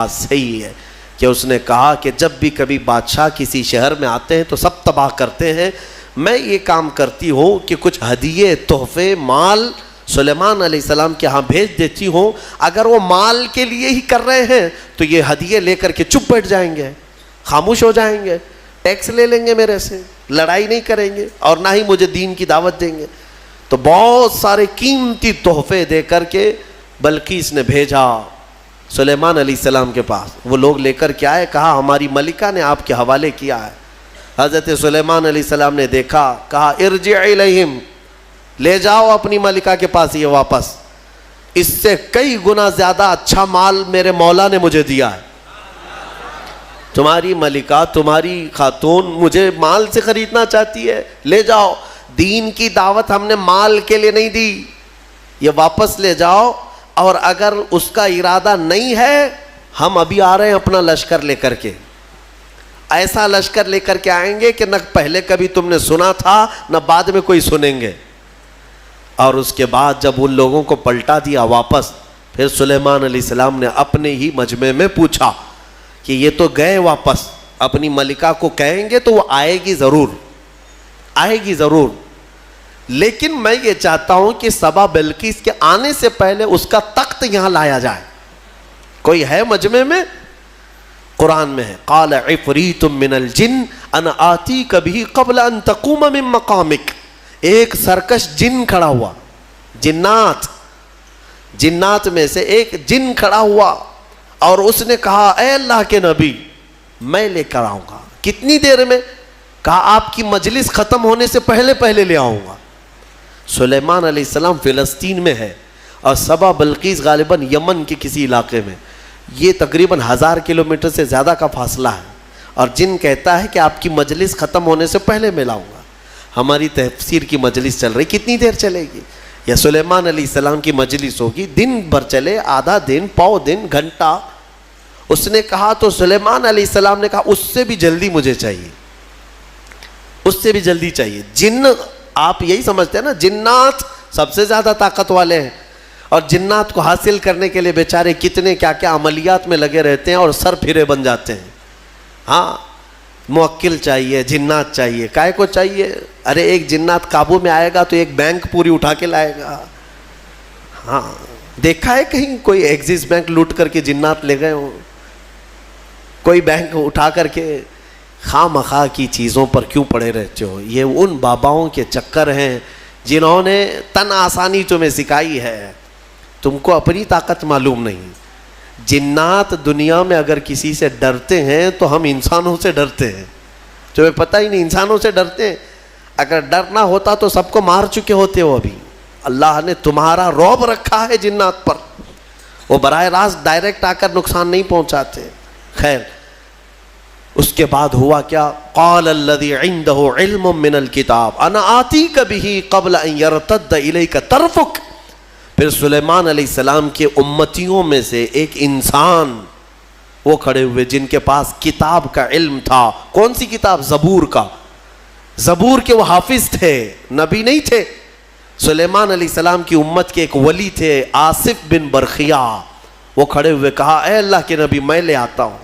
بات صحیح ہے کہ اس نے کہا کہ جب بھی کبھی بادشاہ کسی شہر میں آتے ہیں تو سب تباہ کرتے ہیں، میں یہ کام کرتی ہوں کہ کچھ ہدیے، تحفے، مال سلیمان علیہ السلام کے ہاں بھیج دیتی ہوں، اگر وہ مال کے لیے ہی کر رہے ہیں تو یہ ہدیے لے کر کے چپ بیٹھ جائیں گے، خاموش ہو جائیں گے، ٹیکس لے لیں گے میرے سے، لڑائی نہیں کریں گے اور نہ ہی مجھے دین کی دعوت دیں گے۔ تو بہت سارے قیمتی تحفے دے کر کے بلقیس نے بھیجا سلیمان علیہ السلام کے پاس۔ وہ لوگ لے کر کے آئے، کہا ہماری ملکہ نے آپ کے حوالے کیا ہے۔ حضرت سلیمان علیہ السلام نے دیکھا، کہا ارجع الیہم، لے جاؤ اپنی ملکہ کے پاس یہ واپس، اس سے کئی گنا زیادہ اچھا مال میرے مولا نے مجھے دیا ہے۔ تمہاری ملکہ، تمہاری خاتون مجھے مال سے خریدنا چاہتی ہے، لے جاؤ، دین کی دعوت ہم نے مال کے لیے نہیں دی، یہ واپس لے جاؤ، اور اگر اس کا ارادہ نہیں ہے ہم ابھی آ رہے ہیں اپنا لشکر لے کر کے، ایسا لشکر لے کر کے آئیں گے کہ نہ پہلے کبھی تم نے سنا تھا نہ بعد میں کوئی سنیں گے۔ اور اس کے بعد جب ان لوگوں کو پلٹا دیا واپس، پھر سلیمان علیہ السلام نے اپنے ہی مجمع میں پوچھا کہ یہ تو گئے واپس، اپنی ملکہ کو کہیں گے تو وہ آئے گی ضرور، آئے گی ضرور، لیکن میں یہ چاہتا ہوں کہ سبا بلقیس کے آنے سے پہلے اس کا تخت یہاں لایا جائے۔ کوئی ہے مجمع میں؟ قرآن میں ہے، قال عفریت من الجن انا آتیک بہ قبل ان تقوم من مقامک۔ ایک سرکش جن کھڑا ہوا، جنات میں سے ایک جن کھڑا ہوا اور اس نے کہا اے اللہ کے نبی میں لے کر آؤں گا۔ کتنی دیر میں؟ کہا آپ کی مجلس ختم ہونے سے پہلے لے آؤں گا۔ سلیمان علیہ السلام فلسطین میں ہے اور سبا بلقیس غالباً یمن کے کسی علاقے میں، یہ تقریباً 1000 کلومیٹر سے زیادہ کا فاصلہ ہے، اور جن کہتا ہے کہ آپ کی مجلس ختم ہونے سے پہلے میں لاؤں گا۔ ہماری تفسیر کی مجلس چل رہی، کتنی دیر چلے گی؟ یا سلیمان علیہ السلام کی مجلس ہوگی، دن بھر چلے، آدھا دن، پاؤ دن، گھنٹہ۔ اس نے کہا تو سلیمان علیہ السلام نے کہا اس سے بھی جلدی مجھے چاہیے، اس سے بھی جلدی چاہیے۔ جن، آپ یہی سمجھتے ہیں نا جنات سب سے زیادہ طاقت والے ہیں، اور جنات کو حاصل کرنے کے لیے بیچارے کتنے کیا کیا عملیات میں لگے رہتے ہیں اور سر پھرے بن جاتے ہیں۔ ہاں، موکل چاہیے، جنات چاہیے، کائے کو چاہیے؟ ارے ایک جنات قابو میں آئے گا تو ایک بینک پوری اٹھا کے لائے گا۔ ہاں، دیکھا ہے کہیں کوئی ایکسس بینک لوٹ کر کے جنات لے گئے ہوں؟ کوئی بینک اٹھا کر کے؟ خواہ مخواہ کی چیزوں پر کیوں پڑے رہتے ہو؟ یہ ان باباؤں کے چکر ہیں جنہوں نے تن آسانی تمہیں سکھائی ہے، تم کو اپنی طاقت معلوم نہیں۔ جنات دنیا میں اگر کسی سے ڈرتے ہیں تو ہم انسانوں سے ڈرتے ہیں، تمہیں پتہ ہی نہیں، انسانوں سے ڈرتے ہیں۔ اگر ڈر نہ ہوتا تو سب کو مار چکے ہوتے ہو ابھی۔ اللہ نے تمہارا رعب رکھا ہے جنات پر، وہ براہ راست ڈائریکٹ آ کر نقصان نہیں پہنچاتے۔ خیر، اس کے بعد ہوا کیا؟ قال الذی عنده علم من الکتاب انا آتیک بہ قبل ان یرتد الیک طرفک۔ پھر سلیمان علیہ السلام کے امتیوں میں سے ایک انسان وہ کھڑے ہوئے جن کے پاس کتاب کا علم تھا۔ کون سی کتاب؟ زبور کا۔ زبور کے وہ حافظ تھے، نبی نہیں تھے۔ سلیمان علیہ السلام کی امت کے ایک ولی تھے، آصف بن برخیا۔ وہ کھڑے ہوئے، کہا اے اللہ کے نبی میں لے آتا ہوں۔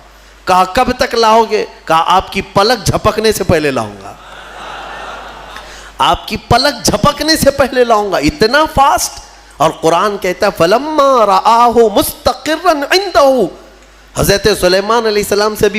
کہا کب تک لاؤ گے؟ کہا آپ کی پلک جھپکنے سے پہلے لاؤں گا، آپ کی پلک جھپکنے سے پہلے لاؤں گا۔ اتنا فاسٹ! اور قرآن کہتا ہے فَلَمَّا رَآهُ مُسْتَقِرًّا عِنْدَهُ، حضرت سلیمان علیہ السلام سے بھی